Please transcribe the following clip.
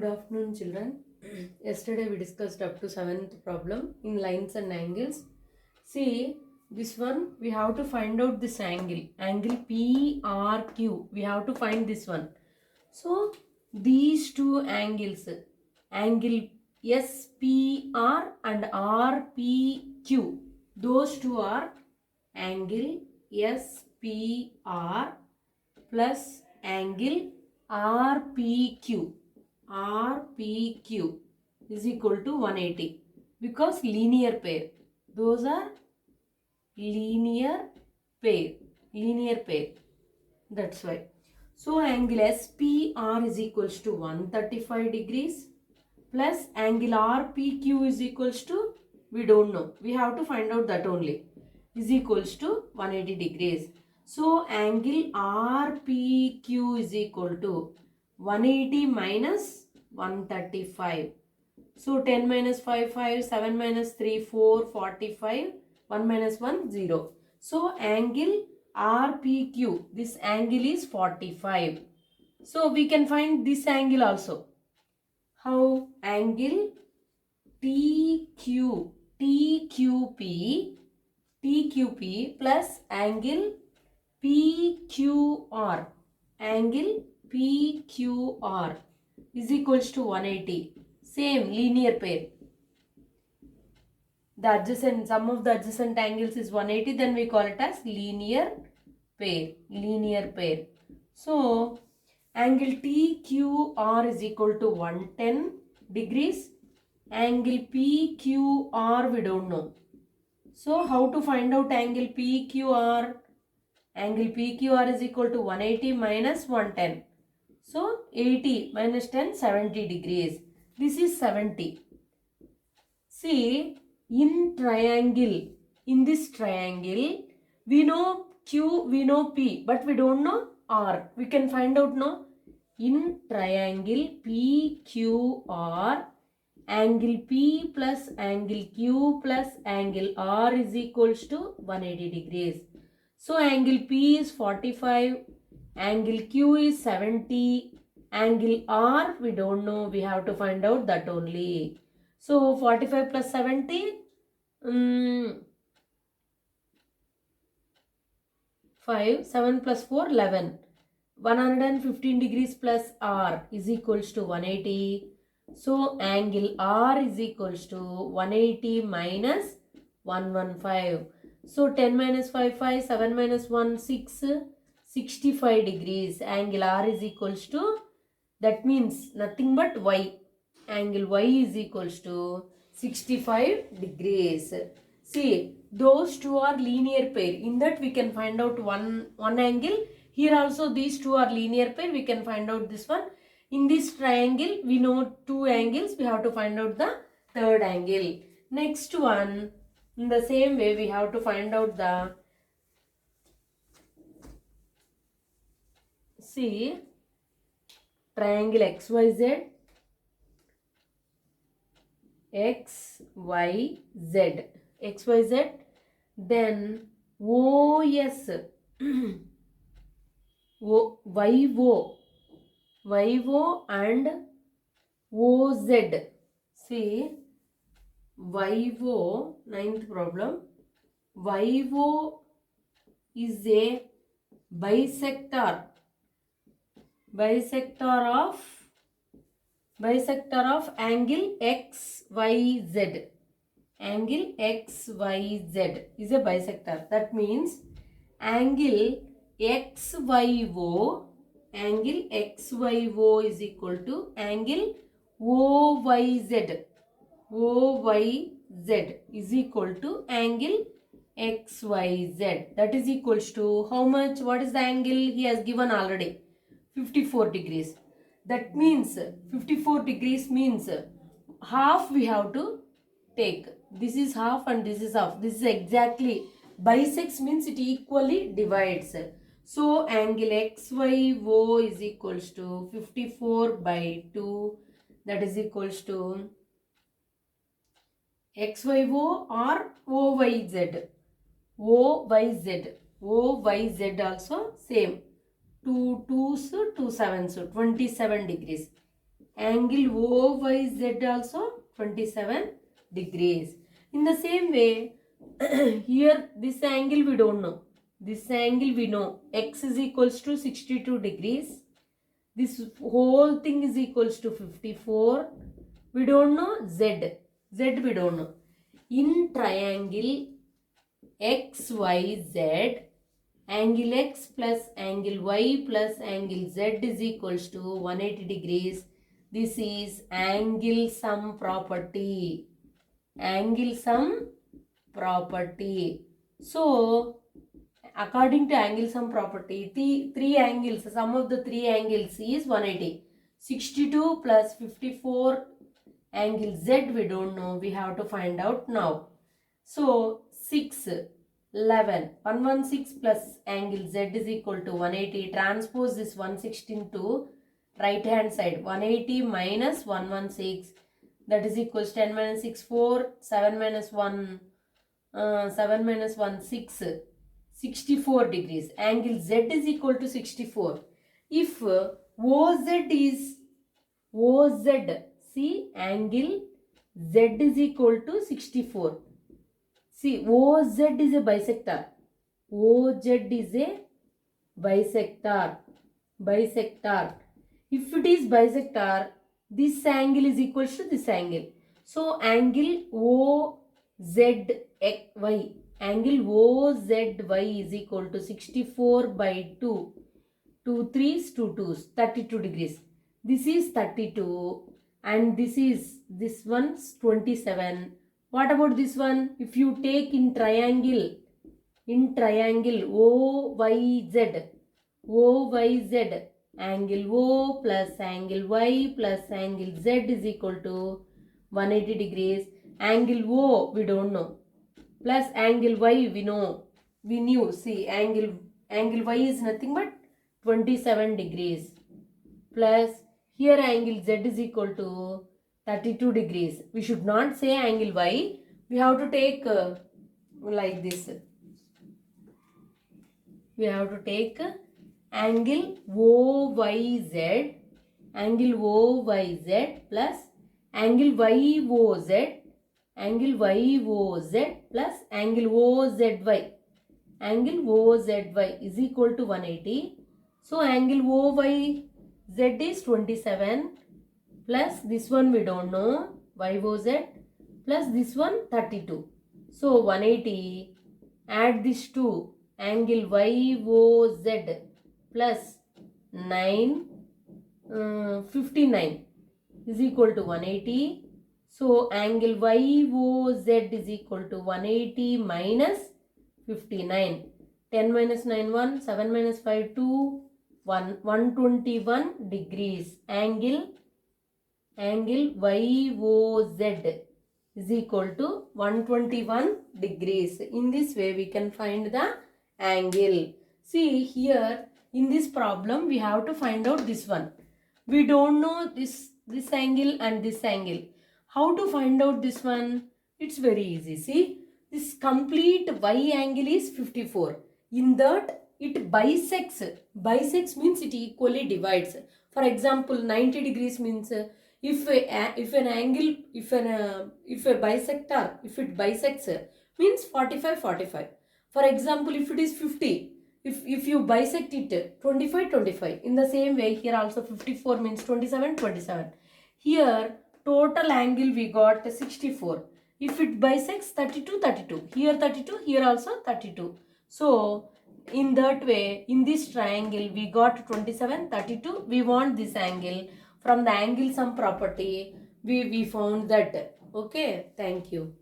Good afternoon, children. Yesterday we discussed up to 7th problem in lines and angles. See, this one we have to find out this angle. Angle PRQ. We have to find this one. So, these two angles, angle SPR and RPQ. Those two are angle SPR plus angle RPQ. RPQ is equal to 180 because linear pair. Those are linear pair. That's why. So angle SPR is equals to 135 degrees plus angle RPQ is equals to, we don't know. We have to find out that only. Is equals to 180 degrees. So angle RPQ is equal to 180 minus 135. So 10 minus 5, 5, 7 minus 3, 4, 45, 1 minus 1, 0. So angle RPQ, this angle is 45. So we can find this angle also. How? Angle TQP plus angle PQR. Angle PQR is equals to 180. Same linear pair. The adjacent, sum of the adjacent angles is 180, then we call it as linear pair. So, angle TQR is equal to 110 degrees. Angle PQR we don't know. So, how to find out angle PQR? Angle PQR is equal to 180 minus 110. So, 80 minus 10, 70 degrees. This is 70. See, in this triangle, we know Q, we know P, but we don't know R. We can find out now. In triangle PQR, angle P plus angle Q plus angle R is equals to 180 degrees. So, angle P is 45, angle Q is 70, angle R we don't know, we have to find out that only. So, 45 plus 70, 5, 7 plus 4, 11. 115 degrees plus R is equals to 180. So, angle R is equals to 180 minus 115. So, 10 minus 5, 5, 7 minus 1, 6, 65 degrees. Angle R is equals to, that means nothing but Y. Angle Y is equals to 65 degrees. See, those two are linear pair. In that we can find out one angle. Here also these two are linear pair. We can find out this one. In this triangle, we know two angles. We have to find out the third angle. Next one, in the same way, we have to find out the, see, triangle XYZ. XYZ, then OS, YO and OZ. See, YO, ninth problem. YO is a bisector of angle XYZ. Angle XYZ is a bisector. That means angle XYO is equal to angle OYZ. OYZ is equal to angle XYZ. That is equals to how much? What is the angle? He has given already. 54 degrees. That means 54 degrees means half we have to take. This is half and this is half. This is exactly bisects means it equally divides. So angle XYO is equals to 54 by 2. That is equals to XYO or OYZ. OYZ also same. 2 2s, 2 7s, 27 degrees. angle OYZ also 27 degrees. In the same way, here this angle we don't know. This angle we know. X is equals to 62 degrees. This whole thing is equals to 54. We don't know Z. Z we don't know. In triangle XYZ, angle X plus angle Y plus angle Z is equals to 180 degrees. This is angle sum property. Angle sum property. So, according to angle sum property, the three angles, sum of the three angles is 180. 62 plus 54 angle Z we don't know. We have to find out now. So, 6, 11, 116 plus angle Z is equal to 180. Transpose this 116 to right hand side. 180 minus 116, that is equals 10 minus 6, 4, 7 minus 1, 7 minus 1, 6, 64 degrees. Angle Z is equal to 64. If OZ is OZ, see angle Z is equal to 64. See, OZ is a bisector. OZ is a bisector. Bisector. If it is bisector, this angle is equal to this angle. So, angle OZY. Angle OZY is equal to 64 by 2. 2 3s, 2 2s, 32 degrees. This is 32 and this one's 27. What about this one? If you take in triangle OYZ, angle O plus angle Y plus angle Z is equal to 180 degrees. Angle O we don't know. Plus angle Y we know. We knew. See, angle Y is nothing but 27 degrees. Plus here angle Z is equal to 32 degrees. We should not say angle Y. We have to take like this. We have to take angle OYZ, plus angle YOZ, plus angle OZY. Angle OZY is equal to 180. So angle OYZ is 27. Plus this one we don't know, YOZ, plus this one 32. So 180, add this two, angle YOZ plus 9, 59 is equal to 180. So angle YOZ is equal to 180 minus 59. 10 minus 9, 1, 7 minus 5, 2, 1, 121 degrees. Angle YOZ is equal to 121 degrees. In this way we can find the angle. See here in this problem we have to find out this one. We don't know this angle and this angle. How to find out this one? It's very easy. See, this complete Y angle is 54. In that it bisects. Bisects means it equally divides. For example, 90 degrees means if a bisector, if it bisects means 45. For example, if it is 50, if you bisect it 25. In the same way here also 54 means 27. Here total angle we got 64. If it bisects 32. Here 32, here also 32. So in that way, in this triangle we got 27, 32. We want this angle. From the angle sum property, we found that. Okay, thank you.